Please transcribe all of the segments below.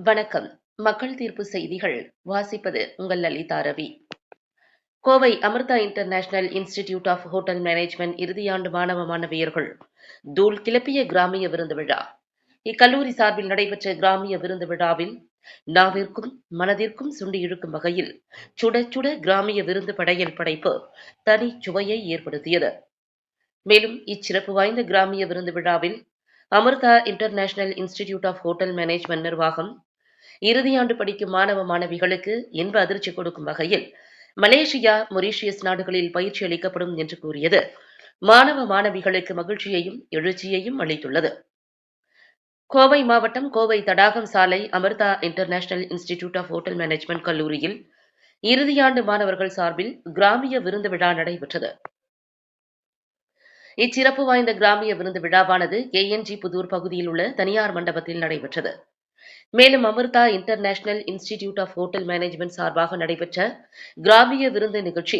வணக்கம். மக்கள் தீர்ப்பு செய்திகள் வாசிப்பது உங்கள் Lalitha Ravi. Kovai Amrita international institute of hotel management இறுதியாண்டு மாணவ மாணவியர்கள் தூள் கிளப்பிய கிராமிய விருந்து விழா. இக்கல்லூரி சார்பில் நடைபெற்ற கிராமிய விருந்து விழாவில் நாவிற்கும் மனதிற்கும் சுண்டி இழுக்கும் வகையில் சுட சுட கிராமிய விருந்து படையல் படைப்பு தனி சுவையை ஏற்படுத்தியது. மேலும் இச்சிறப்பு வாய்ந்த கிராமிய விருந்து விழாவில் Amrita international institute of hotel management நிர்வாகம் இறுதியாண்டு படிக்கும் மாணவ மாணவிகளுக்கு இன்ப அதிர்ச்சி கொடுக்கும் வகையில் மலேசியா, மொரீஷியஸ் நாடுகளில் பயிற்சி அளிக்கப்படும் என்று கூறியது மாணவ மாணவிகளுக்கு மகிழ்ச்சியையும் எழுச்சியையும் அளித்துள்ளது. கோவை மாவட்டம் கோவை தடாகம் சாலை Amrita international institute of hotel management கல்லூரியில் இறுதியாண்டு மாணவர்கள் சார்பில் கிராமிய விருந்து விழா நடைபெற்றது. இச்சிறப்பு வாய்ந்த கிராமிய விருந்து விழாவானது KNG புதூர் பகுதியில் உள்ள தனியார் மண்டபத்தில் நடைபெற்றது. மேலும் Amrita international institute of hotel management சார்பாக நடைபெற்ற கிராமிய விருந்து நிகழ்ச்சி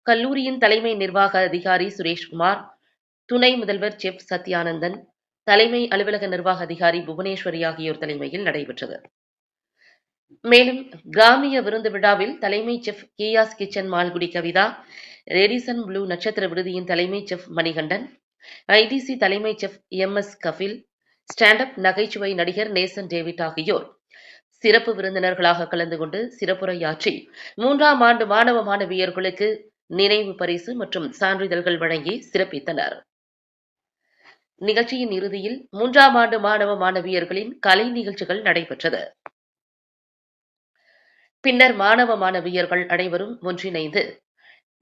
கல்லூரியின் தலைமை நிர்வாக அதிகாரி சுரேஷ்குமார், துணை முதல்வர் செஃப் சத்யானந்தன், தலைமை அலுவலக நிர்வாக அதிகாரி புவனேஸ்வரி ஆகியோர் தலைமையில் நடைபெற்றது. மேலும் கிராமிய விருந்து விழாவில் தலைமை செஃப் கியாஸ் kitchen Malgudi Kavitha, Radisson Blu நட்சத்திர விடுதியின் தலைமை செஃப் மணிகண்டன், IDC தலைமை chef MS Kapil, stand up நகைச்சுவை நடிகர் நேசன் டேவிட் ஆகியோர் சிறப்பு விருந்தினர்களாக கலந்து கொண்டு சிறப்புரையாற்றி 3ஆம் ஆண்டு மாணவ மாணவியர்களுக்கு நினைவு பரிசு மற்றும் சான்றிதழ்கள் வழங்கி சிறப்பித்தனர். நிகழ்ச்சியின் இறுதியில் 3ஆம் ஆண்டு மாணவ மாணவியர்களின் கலை நிகழ்ச்சிகள் நடைபெற்றது. பின்னர் மாணவ மாணவியர்கள் அனைவரும் ஒன்றிணைந்து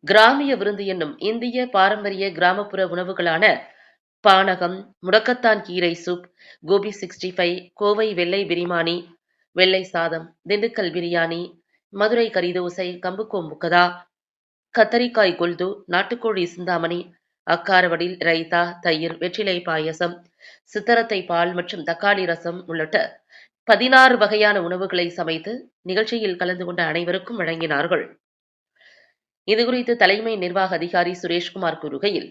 கிராமிய விருந்து என்னும் இந்திய பாரம்பரிய கிராமப்புற உணவுகளான பானகம், முடக்கத்தான் கீரை சூப், கோபி 65, கோவை வெள்ளை பிரியாணி, வெள்ளை சாதம், திண்டுக்கல் பிரியாணி, மதுரை கறிதோசை, கம்புக்கோம் முக்கதா, கத்தரிக்காய் கொல்து, நாட்டுக்கோழி சிந்தாமணி, அக்காரவடில், ரைத்தா, தயிர், வெற்றிலை பாயசம், சித்தரத்தை பால் மற்றும் தக்காளி ரசம் உள்ளிட்ட 16 வகையான உணவுகளை சமைத்து நிகழ்ச்சியில் கலந்து கொண்ட அனைவருக்கும் வழங்கினார்கள். இதுகுறித்து தலைமை நிர்வாக அதிகாரி சுரேஷ்குமார் கூறுகையில்,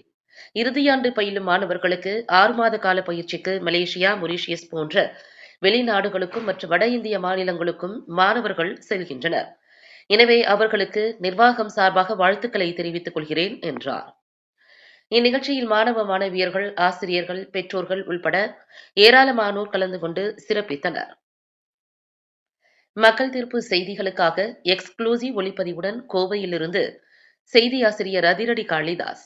இறுதியாண்டு பயிலும் மாணவர்களுக்கு 6 மாத கால பயிற்சிக்கு மலேசியா, மொரீஷியஸ் போன்ற வெளிநாடுகளுக்கும் மற்றும் வட இந்திய மாநிலங்களுக்கும் மாணவர்கள் செல்கின்றனர். எனவே அவர்களுக்கு நிர்வாகம் சார்பாக வாழ்த்துக்களை தெரிவித்துக் கொள்கிறேன் என்றார். இந்நிகழ்ச்சியில் மாணவ மாணவியர்கள், ஆசிரியர்கள், பெற்றோர்கள் உள்பட ஏராளமானோர் கலந்து கொண்டு சிறப்பித்தனர். மக்கள் தீர்ப்பு செய்திகளுக்காக எக்ஸ்க்ளூசிவ் ஒளிப்பதிவுடன் கோவையிலிருந்து செய்தி ஆசிரியர் அதிரடி காளிதாஸ்.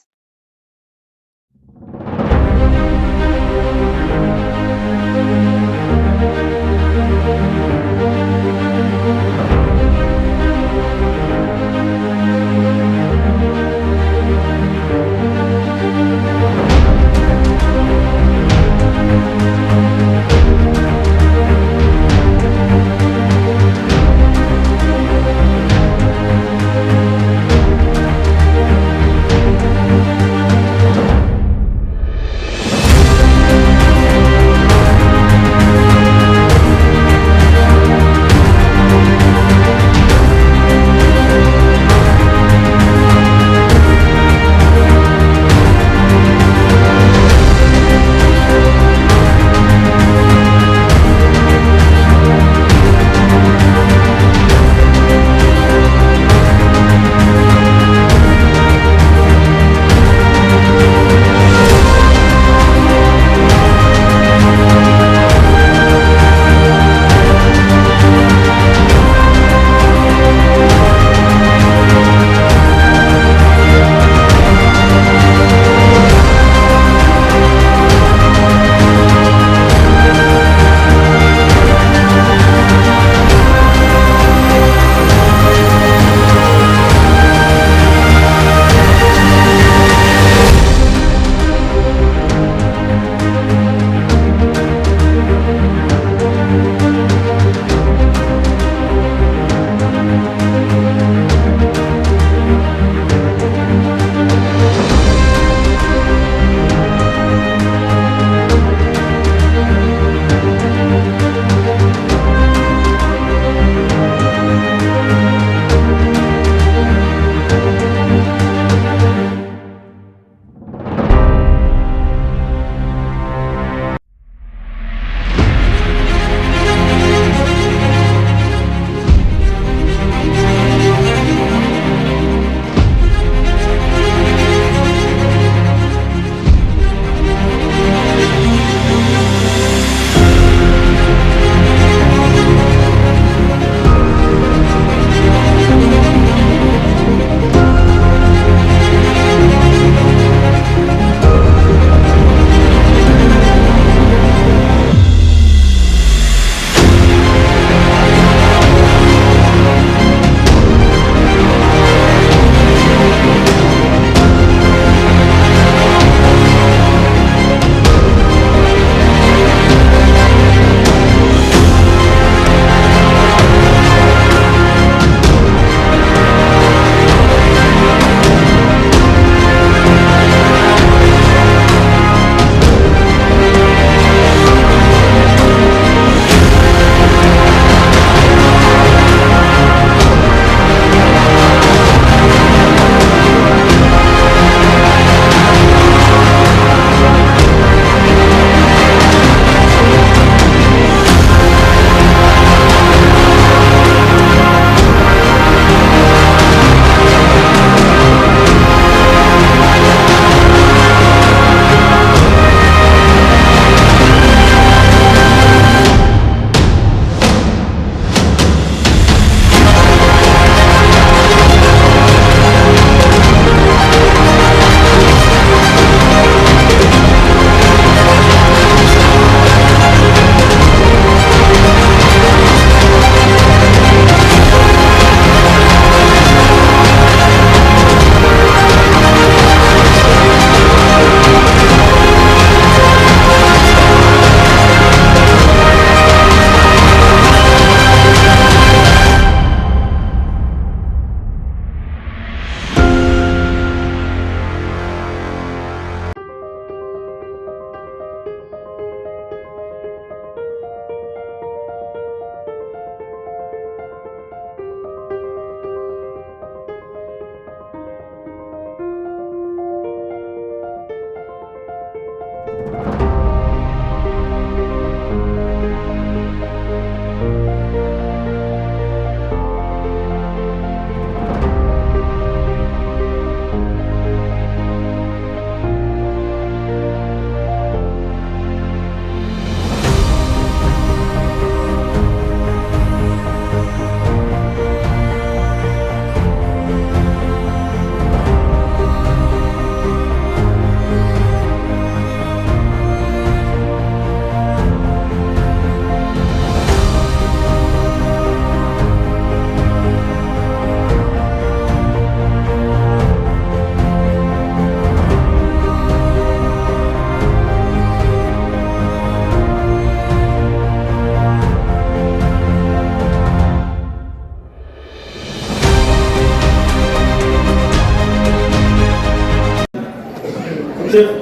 செஃப்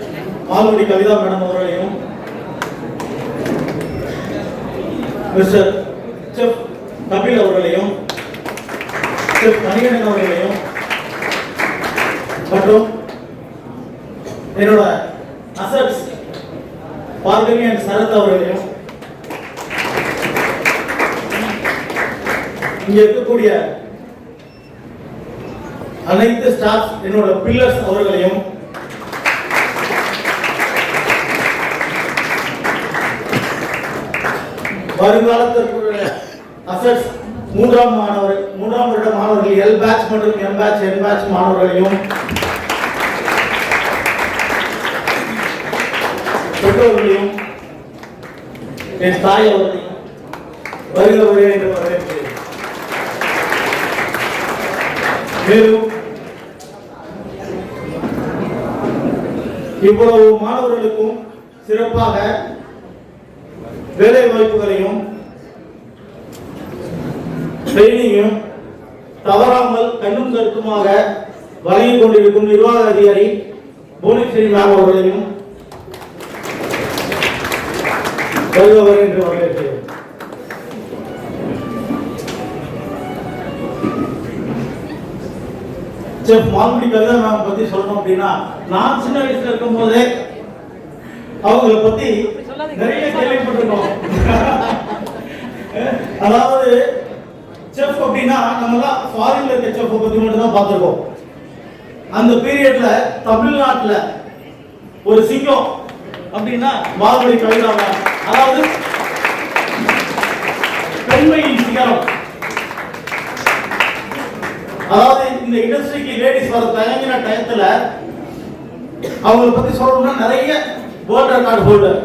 மால்குடி கவிதா மேடம் அவர்களையும், மிஸ்டர் செஃப் கபில் அவர்களையும், செஃப் மணிகண்டன் அவர்களையும் மற்றும் என்னோட அசட்ஸ் பார்கவி அண்ட் சரத் அவர்களையும், இங்க இருக்கக்கூடிய அனைத்து ஸ்டாஃப் என்னோட பில்லர்ஸ் அவர்களையும், வருங்காலத்திற்குரிய அசட்ஸ் மூன்றாம் வருட மாணவர்கள் எல் பேட்ச் மற்றும் எம் பேட்ச் என் பேட்ச் மாணவர்களையும், பெற்றோர்களையும், என் தாய் அவர்களையும் வருக வருக என்று வரவேற்கிறேன். மேலும் இவ்வளவு மாணவர்களுக்கும் சிறப்பாக வேலை வாய்ப்புகளையும் ட்ரைனிங்கும் தவறாமல் கண்ணும் கருத்துமாக வழங்கிக் கொண்டிருக்கும் நிர்வாக அதிகாரி புவனேஸ்வரி மேம் அவர்களையும் வருபவர் என்று வரவேற்கிறேன். செஃப் மால்குடி கவிதா மேம் பத்தி சொல்லணும் அப்படின்னா, நான் சின்ன வயசுல இருக்கும் போதே அவங்களை பத்தி நிறைய கேள்விப்பட்டிருக்கோம். அதாவது செஃப் அப்படின்னா நம்ம எல்லாம் ஃபாரின்ல இருக்க செஃப் பத்தி மட்டும் தான் பார்த்திருக்கோம். அந்த பீரியட்ல தமிழ்நாட்டுல ஒரு சிங்கம் அப்படின்னா மால்குடி கவிதா மேம். அதாவது பெண்மையின் சிகரம். அதாவது இந்த இண்டஸ்ட்ரிக்கு லேடிஸ் வர தயங்கின டயத்துல அவங்களை பத்தி சொல்லணும்னா நிறைய வேர்ல்ட் ரெக்கார்ட் ஹோல்டர்,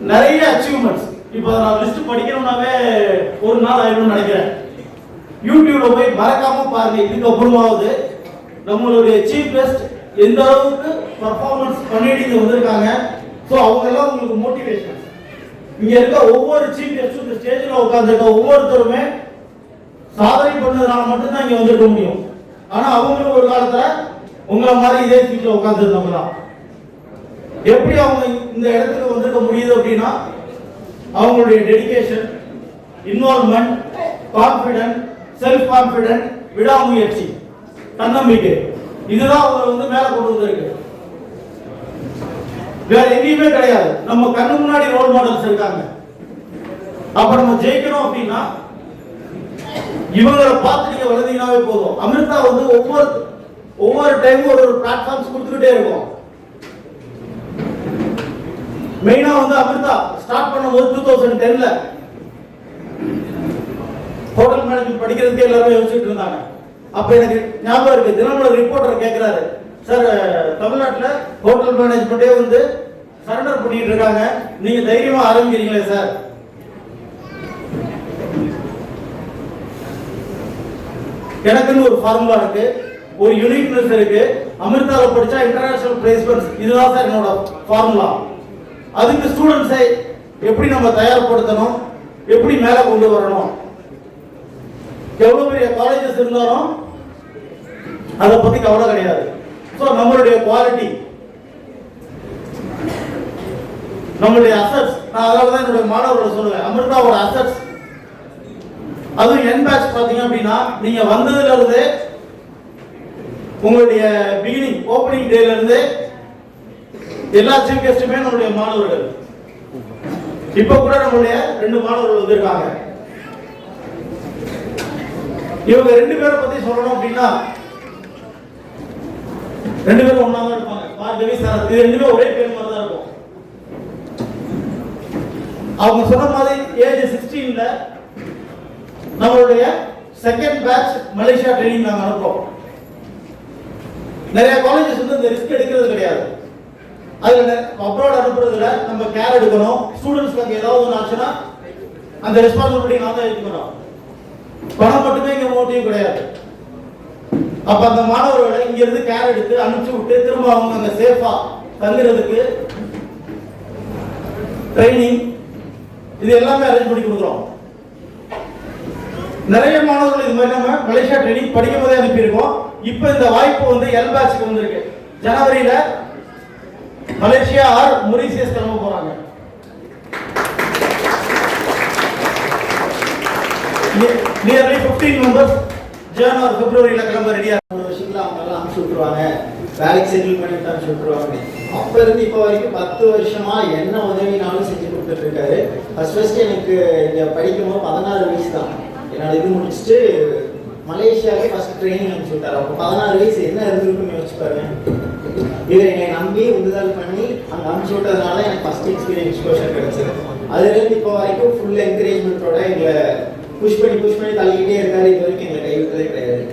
நிறைய அச்சீவ்மெண்ட்ஸ். இப்போ நான் லிஸ்ட் படிக்கணும்னாவே ஒரு நாள் ஆயிடும்னு நினைக்கிறேன். யூடியூப்ல போய் மறக்காம பாருங்க. இதுக்கு அப்புறமாவது நம்மளுடைய சீஃப் கெஸ்ட் எந்த அளவுக்கு பர்ஃபார்மன்ஸ் பண்ணிட்டு இங்க வந்திருக்காங்க. ஸோ அவங்க எல்லாம் உங்களுக்கு மோட்டிவேஷன். இங்க இருக்க ஒவ்வொரு சீஃப் கெஸ்டும் இந்த ஸ்டேஜில் உட்காந்துருக்க ஒவ்வொருத்தருமே சாதனை பண்ணதுனால மட்டும்தான் இங்க வந்திருக்க முடியும். ஆனா அவங்களும் ஒரு காலத்துல உங்களை மாதிரி இதே சீட்ல உட்கார்ந்து இருந்தவங்க தான். எப்படி அவங்க இந்த இடத்துக்கு வந்திருக்க முடியுது அப்படின்னா அவங்களுடைய dedication, involvement, confident, self confident, விடாமுயற்சி, தன்னம்பிக்கை, இதுதான் அவங்க மேல கொண்டு வந்திருக்கு. வேற எங்கேயுமே கிடையாது. நம்ம கண்ணு முன்னாடி ரோல் மாடல்ஸ் இருக்காங்க. அப்ப நம்ம ஜெயிக்கணும் அப்படின்னா இவங்களை பார்த்து நீங்க வளர்ந்தீங்கன்னாவே போதும். அமிர்தா வந்து ஒவ்வொரு டைமும் ஒரு பிளாட்ஃபார்ம்ஸ் கொடுத்துக்கிட்டே இருக்கும். மெயினா வந்து அமிர்தா ஸ்டார்ட் பண்ணும்போது 2010ல ஹோட்டல் மேனேஜ்மெண்ட் படிக்கிறதுக்கே எல்லாரும் யோசிச்சுட்டு இருந்தாங்க. அப்ப எனக்கு ஞாபகம் இருக்கு, தினமலர் ரிப்போர்ட்டர் கேட்கிறாரு, சார் தமிழ்நாட்டுல ஹோட்டல் மேனேஜ்மெண்டே வந்து சரண்டர் பண்ணிட்டு இருக்காங்க, நீங்க தைரியமா ஆரம்பிக்கிறீங்களே சார். எனக்குன்னு ஒரு ஃபார்முலா இருக்கு, ஒரு யூனிக்னஸ் இருக்கு. அமிர்தால படிச்சா இன்டர்நேஷனல் பிளேஸ்மெண்ட்ஸ், இதுதான் சார் என்னோட ஃபார்முலா. அதுக்கு ஸ்டூடெண்ட்ஸை எப்படி நம்ம தயார்படுத்தணும், எப்படி மேல கொண்டு வரணும். எவ்வளவு பெரிய காலேஜஸ் இருந்தாலும் அதை பத்தி கவலை கிடையாது. ஸோ நம்மளுடைய குவாலிட்டி, நம்மளுடைய அசட்ஸ், நான் அதனாலதான் என்னுடைய மாணவர்களை சொல்லுவேன், அமிர்தாவோட அசட்ஸ். அதுவும் என் பேட்ச் பாத்தீங்க அப்படின்னா நீங்க வந்ததுல இருந்து உங்களுடைய பிகினிங் ஓபனிங் டேல இருந்து எல்லா சீஃப் கெஸ்டுமே நம்மளுடைய மாணவர்கள். இப்ப கூட நம்மளுடைய 2 மாணவர்கள் வந்திருக்காங்க. இவங்க 2 பேரை பத்தி சொல்லணும் அப்படின்னா 2 பேரும் ஒண்ணா தான் இருப்பாங்க. பார்கவி சரத், இது 2 பேரும் ஒரே பேர் மாதிரி தான் இருக்கும். அவங்க சொன்ன மாதிரி ஏஜ் 16ல நம்மளுடைய செகண்ட் பேட்ச் மலேசியா ட்ரைனிங் நாங்க அனுப்புறோம். நிறைய காலேஜஸ் வந்து இந்த ரிஸ்க் எடுக்கிறது கிடையாது. அதுல அப்ராட் அனுப்புறதுல நம்ம கேர் எடுக்கணும். ஸ்டூடெண்ட்ஸ்க்கு ஏதாவது ஒன்று ஆச்சுன்னா அந்த ரெஸ்பான்சிபிலிட்டி நான் தான் எடுக்கணும். பணம் மட்டுமே இங்க மோட்டிவ் கிடையாது. அப்ப அந்த மாணவர்களை இங்க இருந்து கேர் எடுத்து அனுப்பிச்சு விட்டு திரும்ப அவங்க அங்க சேஃபா தங்குறதுக்கு ட்ரைனிங், இது எல்லாமே அரேஞ்ச் பண்ணி கொடுக்குறோம். நிறைய மாணவர்கள் இது மாதிரி நம்ம மலேசியா ட்ரைனிங் படிக்கும் போதே அனுப்பியிருக்கோம். இப்ப இந்த வாய்ப்பு வந்து எல் பேட்ச்க்கு வந்திருக்கு. ஜனவரியில மலேசியா ஆர் மொரீஷியஸ் கிளம்ப போறாங்க. நியர்லி 15 மெம்பர்ஸ் ஜனவரி ஆர் பிப்ரவரியில கிளம்ப ரெடியா. ஒரு வருஷத்துல அவங்க எல்லாம் அனுப்பிச்சு விட்டுருவாங்க, வேலைக்கு செட்டில் பண்ணிட்டு அனுப்பிச்சு விட்டுருவாங்க. அப்ப இருந்து இப்போ வரைக்கும் 10 வருஷமா என்ன உதவினாலும் செஞ்சு கொடுத்துட்டு இருக்காரு. ஃபர்ஸ்ட் எனக்கு இங்க படிக்கும் போது 16 வயசு தான். என்னோட இது முடிச்சுட்டு மலேசியாவுக்கு ஃபர்ஸ்ட் ட்ரைனிங் அனுப்பிச்சு விட்டாரு. அப்போ 16 வயசு என்ன இருந்திருக்குன்னு யோசிச்சு பாருங்க. இதை என்னை நம்பி உந்துதல் பண்ணி அங்கே அனுப்பிச்சு விட்டதுனால எனக்கு ஃபர்ஸ்ட் எக்ஸ்பீரியன்ஸ் எக்ஸ்போஷர் கிடைச்சது. அதுலேருந்து இப்போ வரைக்கும் ஃபுல் என்கரேஜ்மெண்ட்டோட எங்களை புஷ் பண்ணி தள்ளிக்கிட்டே இருக்காரு. இது வரைக்கும் எங்களை கைவிட்டதே கிடையாது.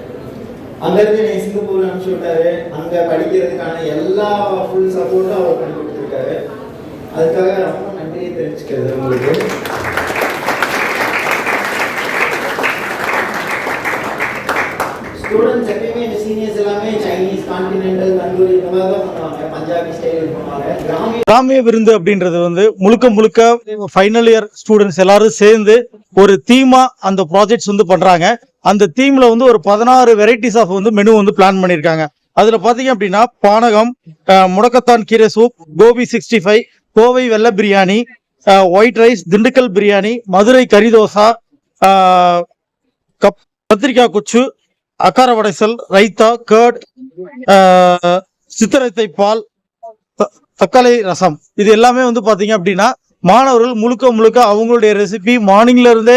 அங்கேருந்து என்னை சிங்கப்பூர் அனுப்பிச்சு விட்டாரு. அங்கே படிக்கிறதுக்கான எல்லா ஃபுல் சப்போர்ட்டும் அவர் பண்ணி கொடுத்துருக்காரு. அதுக்காக ரொம்ப நன்றியை தெரிவிச்சுக்கிறது உங்களுக்கு. ஸ்டூடெண்ட்ஸ் எப்பயுமே இந்த சீனியர்ஸ் எல்லாமே சைனீஸ், கான்டினென்டல், தந்தூரி இந்த மாதிரி தான் பண்ணுவாங்க, பஞ்சாபி ஸ்டைல் பண்ணுவாங்க. கிராமிய விருந்து அப்படின்றது வந்து முழுக்க ஃபைனல் இயர் ஸ்டூடெண்ட்ஸ் எல்லாரும் சேர்ந்து ஒரு தீமா அந்த ப்ராஜெக்ட்ஸ் வந்து பண்றாங்க. அந்த தீம்ல வந்து ஒரு 16 வெரைட்டிஸ் ஆஃப் வந்து மெனு வந்து பிளான் பண்ணிருக்காங்க. அதுல பாத்தீங்க அப்படின்னா பானகம், முடக்கத்தான் கீரை சூப், கோபி 65, கோவை வெள்ளை பிரியாணி, ஒயிட் ரைஸ், திண்டுக்கல் பிரியாணி, மதுரை கறிதோசா, கத்திரிக்காய் குச்சு, அக்கார வடைசல், ரைத்தா, கர்ட், சித்திரத்தை பால், தக்காளி ரசம், இது எல்லாமே வந்து பாத்தீங்க அப்படின்னா மாணவர்கள் முழுக்க அவங்களுடைய ரெசிபி மார்னிங்ல இருந்தே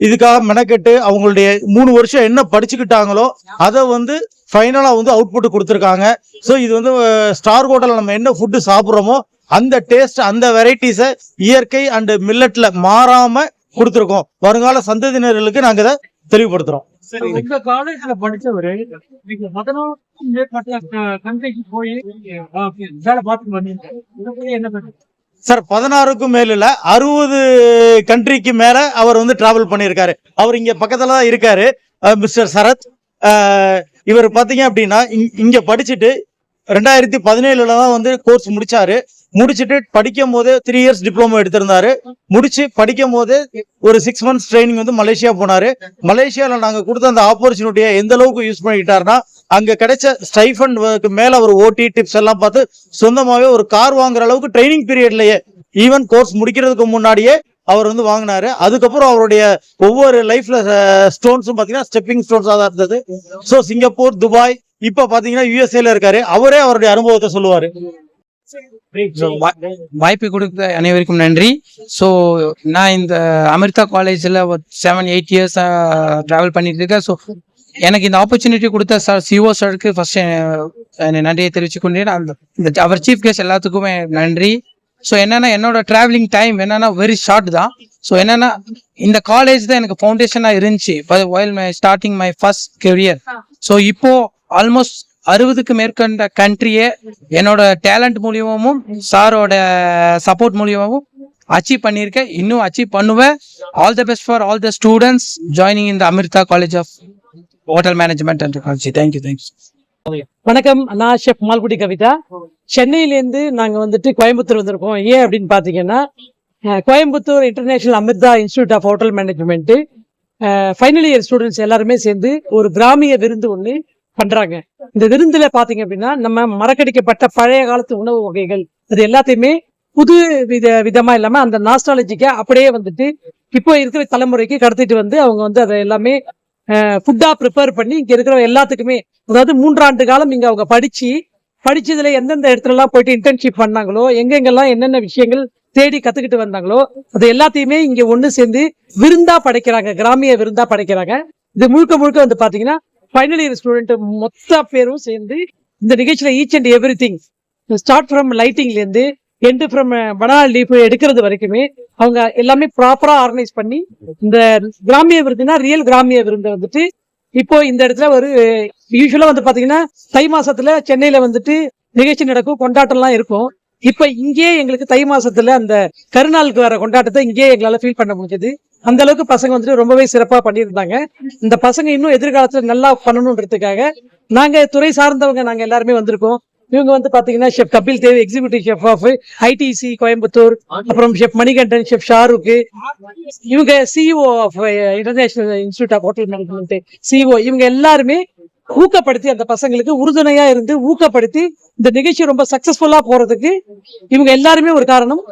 இதுக்காக மெனக்கெட்டு அவங்களுடைய 3 வருஷம் என்ன படிச்சுக்கிட்டாங்களோ அதை வந்து ஃபைனலா வந்து அவுட்புட் கொடுத்துருக்காங்க. ஸோ இது வந்து ஸ்டார் ஹோட்டல்ல நம்ம என்ன ஃபுட்டு சாப்பிட்றோமோ அந்த டேஸ்ட், அந்த வெரைட்டிஸை இயற்கை அண்ட் மில்லட்ல மாறாம கொடுத்துருக்கோம். வருங்கால சந்ததியினர்களுக்கு நாங்க இதை தெளிவுபடுத்துறோம். உங்க காலேஜ்ல படிச்சவரு நீங்க 16 மேற்பட்ட கண்ட்ரிக்கு போய் வேலை பார்த்து வந்தீங்க, என்ன சார்? 16க்கும் மேல 60 கண்ட்ரிக்கு மேல அவர் வந்து டிராவல் பண்ணியிருக்காரு. அவர் இங்க பக்கத்துல தான் இருக்காரு, மிஸ்டர் சரத். இவர் பாத்தீங்க அப்படின்னா இங்க படிச்சுட்டு 2017 தான் வந்து கோர்ஸ் முடிச்சாரு. முடிச்சுட்டு படிக்கும் போதே 3 இயர்ஸ் டிப்ளமோ எடுத்திருந்தாரு. முடிச்சு படிக்கும் போதே ஒரு 6 மந்த்ஸ் ட்ரைனிங் வந்து மலேசியா போனாரு. மலேசியால நாங்க கொடுத்த அந்த ஆப்பர்ச்சுனிட்டியை எந்த அளவுக்கு யூஸ் பண்ணிக்கிட்டாருன்னா, அங்க கிடைச்ச ஸ்டைஃபண்ட் மேல அவர் ஓட்டி டிப்ஸ் எல்லாம் பார்த்து சொந்தமாவே ஒரு கார் வாங்குற அளவுக்கு ட்ரைனிங் பீரியட்லயே, ஈவன் கோர்ஸ் முடிக்கிறதுக்கு முன்னாடியே அவர் வந்து வாங்கினாரு. அதுக்கப்புறம் அவருடைய ஒவ்வொரு லைஃப்ல ஸ்டோன்ஸும் பாத்தீங்கன்னா ஸ்டெப்பிங் ஸ்டோன்ஸா தான் இருந்தது. ஸோ சிங்கப்பூர், துபாய், இப்ப பாத்தீங்கன்னா யுஎஸ்ஏல இருக்காரு. அவரே அவருடைய அனுபவத்தை சொல்லுவாரு. வாய்ப்பு கொடுத்த அனைவருக்கும் நன்றி. ஸோ நான் இந்த அமிர்தா காலேஜில் 7-8 இயர்ஸ் ட்ராவல் பண்ணிட்டு இருக்கேன். ஸோ எனக்கு இந்த ஆப்பர்ச்சுனிட்டி கொடுத்த சார் சிஓ சாருக்கு ஃபர்ஸ்ட் நன்றியை தெரிவிச்சுக்கொண்டேன். அந்த அவர் சீஃப் கெஸ்ட் எல்லாத்துக்குமே நன்றி. ஸோ என்னன்னா என்னோட டிராவலிங் டைம் என்னன்னா வெரி ஷார்ட் தான். ஸோ என்னன்னா இந்த காலேஜ் தான் எனக்கு ஃபவுண்டேஷனாக இருந்துச்சு while my starting my first career. So இப்போ ஆல்மோஸ்ட் 60க்கு மேற்கொண்ட கண்ட்ரியை என்னோட டேலண்ட் மூலியமாவும் சாரோட சப்போர்ட் மூலியமாவும் அச்சீவ் பண்ணியிருக்கேன், இன்னும் அச்சீவ் பண்ணுவேன். All the best for all the students joining in the Amrita college of hotel management and technology. Thank you. வணக்கம், நான் ஷெஃப் மால்குடி கவிதா. சென்னையிலேருந்து நாங்கள் வந்துட்டு கோயம்புத்தூர் வந்திருக்கோம். ஏன் அப்படின்னு பார்த்தீங்கன்னா, Coimbatore international Amrita institute of hotel management final year students எல்லாருமே சேர்ந்து ஒரு கிராமிய விருந்து ஒன்று பண்றாங்க. இந்த விருந்துல பாத்தீங்க அப்படின்னா நம்ம மறக்கடிக்கப்பட்ட பழைய காலத்து உணவு வகைகள் அது எல்லாத்தையுமே புது விதமா இல்லாம அந்த நாஸ்டாலஜிக்கா அப்படியே வந்துட்டு இப்போ இருக்கிற தலைமுறைக்கு கடத்திட்டு வந்து அவங்க வந்து அதை எல்லாமே ஃபுட்டா ப்ரிப்பேர் பண்ணி இங்க இருக்கிற எல்லாத்துக்குமே, அதாவது 3 ஆண்டு காலம் இங்க அவங்க படிச்சதுல எந்தெந்த இடத்துல எல்லாம் போயிட்டு இன்டர்ன்ஷிப் பண்ணாங்களோ, எங்கெங்கெல்லாம் என்னென்ன விஷயங்கள் தேடி கத்துக்கிட்டு வந்தாங்களோ அது எல்லாத்தையுமே இங்க ஒண்ணு சேர்ந்து விருந்தா படைக்கிறாங்க, கிராமிய விருந்தா படைக்கிறாங்க. இது முழுக்க வந்து பாத்தீங்கன்னா ஃபைனல் இயர் ஸ்டூடெண்ட் மொத்த பேரும் சேர்ந்து இந்த நிகழ்ச்சியில each and everything start from லைட்டிங்ல இருந்து எண்டு ஃப்ரம் பனானா லீஃப் எடுக்கிறது வரைக்குமே அவங்க எல்லாமே ப்ராப்பரா ஆர்கனைஸ் பண்ணி இந்த கிராமிய விருதுனா ரியல் கிராமிய விருந்தை வந்துட்டு இப்போ இந்த இடத்துல ஒரு யூஸ்வலா வந்து பாத்தீங்கன்னா தை மாசத்துல சென்னையில வந்துட்டு நிகழ்ச்சி நடக்கும், கொண்டாட்டம்லாம் இருக்கும். இப்ப இங்கே எங்களுக்கு தை மாசத்துல அந்த கருநாளுக்கு வர கொண்டாட்டத்தை இங்கே எங்களால ஃபீல் பண்ண முடிஞ்சது. அந்த அளவுக்கு பசங்க வந்துட்டு ரொம்பவே சிறப்பா பண்ணியிருந்தாங்க. இந்த பசங்க இன்னும் எதிர்காலத்துல நல்லா பண்ணணுன்றதுக்காக நாங்க துறை சார்ந்தவங்க நாங்க எல்லாருமே வந்திருக்கோம். இவங்க வந்து பாத்தீங்கன்னா chef Kapil Dev, executive chef of ITC Coimbatore, அப்புறம் ஷெஃப் மணிகண்டன், ஷெஃப் ஷாருக், இவங்க CEO of international institute of hotel management CEO, இவங்க எல்லாருமே ஊக்கப்படுத்தி அந்த பசங்களுக்கு உறுதுணையா இருந்து ஊக்கப்படுத்தி இந்த நிகழ்ச்சி ரொம்ப சக்சஸ்ஃபுல்லா போறதுக்கு இவங்க எல்லாருமே ஒரு காரணம்.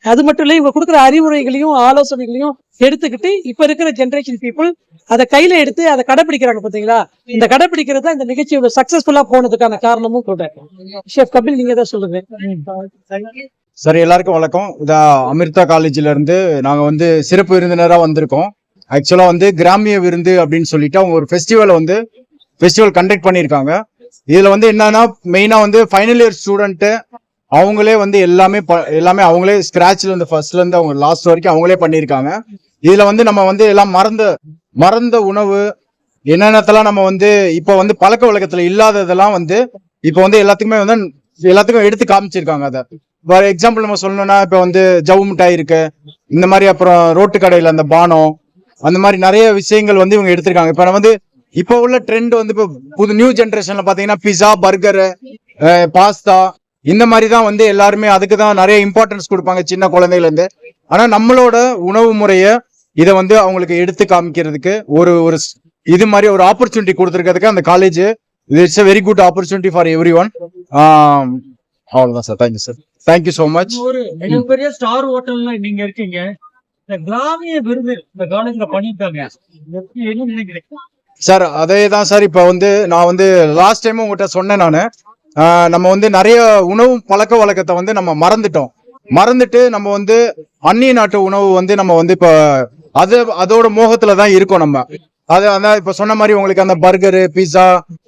அது மட்டும் இல்ல, இவங்க கொடுக்குற அறிவுரைகளையும் ஆலோசனைகளையும் எடுத்துக்கிட்டு இப்ப இருக்கிற ஜெனரேஷன் பீப்புள் அதை கையில எடுத்து அதை கடைபிடிக்கிறாங்க பாத்தீங்களா. இந்த கடைபிடிக்கிறது தான் இந்த நிகழ்ச்சியோட சக்சஸ்ஃபுல்லா போனதுக்கான காரணமும் கூட. ஷெஃப் கபில், நீங்க தான் சொல்லுங்க. சார், எல்லாருக்கும் வணக்கம். அமிர்தா காலேஜ்ல இருந்து நாங்க வந்து சிறப்பு விருந்தினரா வந்திருக்கோம். ஆக்சுவலா வந்து கிராமிய விருந்து அப்படின்னு சொல்லிட்டு அவங்க ஒரு ஃபெஸ்டிவல் கண்டக்ட் பண்ணியிருக்காங்க. இதுல வந்து என்னன்னா மெயினா வந்து ஃபைனல் இயர் ஸ்டூடெண்ட் அவங்களே வந்து எல்லாமே அவங்களே ஸ்கிராச்ல இருந்து ஃபர்ஸ்ட்ல இருந்து அவங்க லாஸ்ட் வரைக்கும் அவங்களே பண்ணியிருக்காங்க. இதுல வந்து நம்ம வந்து எல்லாம் மறந்த உணவு என்னென்னத்தெல்லாம் நம்ம வந்து இப்ப வந்து பழக்க வழக்கத்துல இல்லாததெல்லாம் வந்து இப்ப வந்து எல்லாத்துக்கும் எடுத்து காமிச்சிருக்காங்க. அதை ஃபார் எக்ஸாம்பிள் நம்ம சொல்லணும்னா இப்ப வந்து ஜவு மிட்டாய் இருக்கு, இந்த மாதிரி அப்புறம் ரோட்டு கடையில அந்த பானம், அந்த மாதிரி நிறைய விஷயங்கள் வந்து இவங்க எடுத்திருக்காங்க. இப்ப வந்து இப்ப உள்ள ட்ரெண்ட் வந்து இப்ப புது நியூ ஜென்ரேஷன்ல பாத்தீங்கன்னா பிஸா, பர்கர், பாஸ்தா இந்த மாதிரி தான் வந்து எல்லாருமே அதுக்கு தான் நிறைய இம்பார்ட்டன்ஸ் கொடுப்பாங்க சின்ன குழந்தையில இருந்து. ஆனா நம்மளோட உணவு முறைய இதை வந்து அவங்களுக்கு எடுத்து காமிக்கிறதுக்கு ஒரு இது மாதிரி ஒரு ஆப்பர்ச்சுனிட்டி கொடுத்துருக்கிறதுக்கு அந்த college it's a very good opportunity for everyone. அவ்வளவுதான் sir. Thank you sir. Thank you so much. ஒரு மிகப்பெரிய ஸ்டார் ஹோட்டல்ல நீங்க இருக்கீங்க, இந்த கிராமிய விருது இந்த காலேஜ்ல பண்ணிருக்காங்க, என்ன நினைக்கிறீங்க சார்? அதே தான் சார். இப்ப வந்து நான் வந்து லாஸ்ட் டைம் உங்ககிட்ட சொன்னேன் நானு, நம்ம வந்து நிறைய உணவு பழக்க வழக்கத்தை வந்து நம்ம மறந்துட்டு நம்ம வந்து அந்நிய நாட்டு உணவு வந்து நம்ம வந்து இப்ப அதோட மோகத்துலதான் இருக்கோம் நம்ம. அதான் இப்ப சொன்ன மாதிரி உங்களுக்கு அந்த பர்கரு, பிஸா,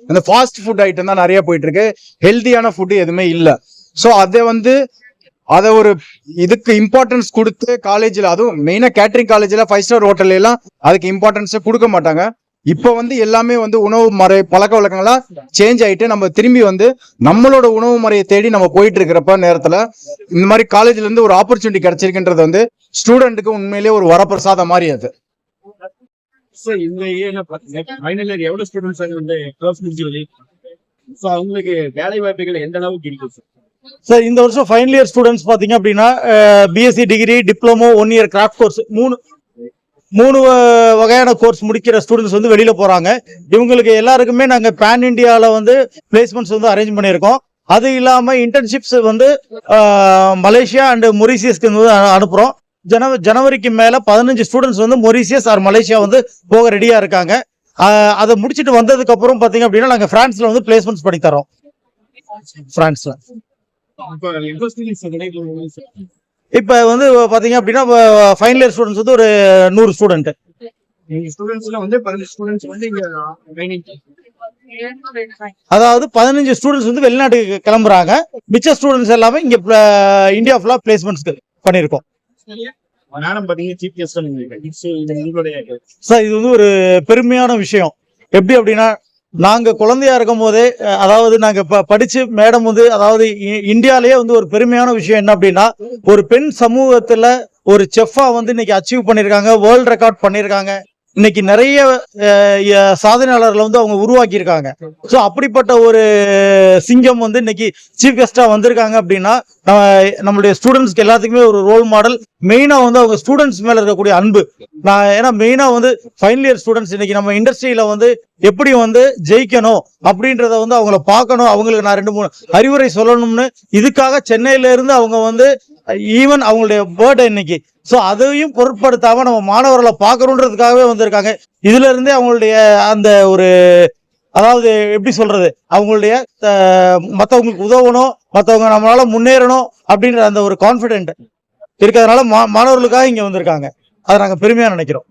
அந்த ஃபாஸ்ட் ஃபுட் ஐட்டம் தான் நிறைய போயிட்டு இருக்கு. ஹெல்தியான ஃபுட் எதுவுமே இல்லை. ஸோ அதை ஒரு இதுக்கு இம்பார்ட்டன்ஸ் கொடுத்து காலேஜ்ல, அதுவும் மெயினா கேட்டரிங் காலேஜ்ல 5 ஸ்டார் ஹோட்டல்ல எல்லாம் அதுக்கு இம்பார்ட்டன்ஸே கொடுக்க மாட்டாங்க. இப்ப வந்து எல்லாமே வந்து உணவு முறை பழக்க வழக்கங்களா சேஞ்ச் ஆயிட்டு நம்ம திரும்பி வந்து நம்மளோட உணவு முறையை தேடி நம்ம போயிட்டு இருக்கிறப்ப நேரத்துல இந்த மாதிரி காலேஜ்ல இருந்து ஒரு ஆப்பர்ச்சுனிட்டி கிடைச்சிருக்குன்றது வந்து ஸ்டூடெண்ட்டுக்கு உண்மையிலேயே ஒரு வரப்பிரசாதம் மாதிரி. அது இந்த இயர்ல ஃபைனல் இயர் எவ்வளவு ஸ்டூடெண்ட்ஸ் வந்து க்ளோஸ் முடிஞ்சு அவங்களுக்கு வேலை வாய்ப்புகள் எந்த அளவுக்கு இருக்கு சார்? இந்த வருஷம் ஃபைனல் இயர் ஸ்டூடெண்ட்ஸ் பாத்தீங்க அப்படின்னா BSc degree, diploma, 1 year craft course, மூணு வகையான கோர்ஸ் முடிக்கிற ஸ்டூடெண்ட்ஸ் வந்து வெளியில போறாங்க. இவங்களுக்கு எல்லாருக்குமே நாங்க பேன் இண்டியால வந்து பிளேஸ்மெண்ட்ஸ் வந்து அரேஞ்ச் பண்ணியிருக்கோம். அது இல்லாம இன்டர்ன்ஷிப்ஸ் வந்து மலேசியா அண்ட் மொரீசியஸ்க்கு வந்து அனுப்புறோம். ஜனவரிக்கு மேல 15 ஸ்டூடெண்ட்ஸ் வந்து மொரீசியஸ் ஆர் மலேசியா வந்து போக ரெடியா இருக்காங்க. அதை முடிச்சுட்டு வந்ததுக்கு அப்புறம் பாத்தீங்க அப்படின்னா நாங்க பிரான்ஸ்ல வந்து பிளேஸ்மெண்ட்ஸ் பண்ணி தரோம். பிரான்ஸ்ல இப்ப வந்து பாத்தீங்க அப்படின்னா ஃபைனல் இயர் ஸ்டூடெண்ட்ஸ் வந்து ஒரு 100 ஸ்டூடெண்ட். அதாவது 15 ஸ்டூடெண்ட்ஸ் வந்து வெளிநாட்டுக்கு கிளம்புறாங்க. மிச்ச ஸ்டூடெண்ட்ஸ் எல்லாமே இங்க இந்தியா ஃபுல்லா பிளேஸ்மெண்ட்ஸ் பண்ணிருக்கோம். சார், இது வந்து ஒரு பெருமையான விஷயம். எப்படி அப்படின்னா நாங்க குழந்தையா இருக்கும் போதே, அதாவது நாங்க படிச்சு மேடம் வந்து, அதாவது இந்தியாலேயே வந்து ஒரு பெருமையான விஷயம் என்ன அப்படின்னா, ஒரு பெண் சமூகத்துல ஒரு செஃப்பா வந்து இன்னைக்கு அச்சீவ் பண்ணிருக்காங்க, வேர்ல்ட் ரெக்கார்ட் பண்ணிருக்காங்க. இன்னைக்கு நிறைய சாதனையாளர்களை வந்து அவங்க உருவாக்கி இருக்காங்க. ஸோ அப்படிப்பட்ட ஒரு சிங்கம் வந்து இன்னைக்கு சீஃப் கெஸ்டா வந்திருக்காங்க அப்படின்னா நம்மளுடைய ஸ்டூடெண்ட்ஸ்க்கு எல்லாத்துக்குமே ஒரு ரோல் மாடல். மெயினா வந்து அவங்க ஸ்டூடெண்ட்ஸ் மேல இருக்கக்கூடிய அன்பு. ஏன்னா மெயினா வந்து ஃபைனல் இயர் ஸ்டூடெண்ட்ஸ் இன்னைக்கு நம்ம இண்டஸ்ட்ரியில வந்து எப்படி வந்து ஜெயிக்கணும் அப்படின்றத வந்து அவங்கள பார்க்கணும். அவங்களுக்கு நான் 2-3 அறிவுரை சொல்லணும்னு இதுக்காக சென்னையில இருந்து அவங்க வந்து ஈவன் அவங்களுடைய பர்த்டே இன்னைக்கு, ஸோ அதையும் பொருட்படுத்தாம நம்ம மாணவர்களை பார்க்கணுன்றதுக்காகவே வந்திருக்காங்க. இதுல இருந்தே அவங்களுடைய அந்த ஒரு, அதாவது எப்படி சொல்றது, அவங்களுடைய மற்றவங்களுக்கு உதவணும், மற்றவங்க நம்மளால முன்னேறணும் அப்படின்ற அந்த ஒரு கான்ஃபிடென்ட் இருக்கிறதுனால மாணவர்களுக்காக இங்க வந்திருக்காங்க. அதை நாங்க பெருமையா நினைக்கிறோம்.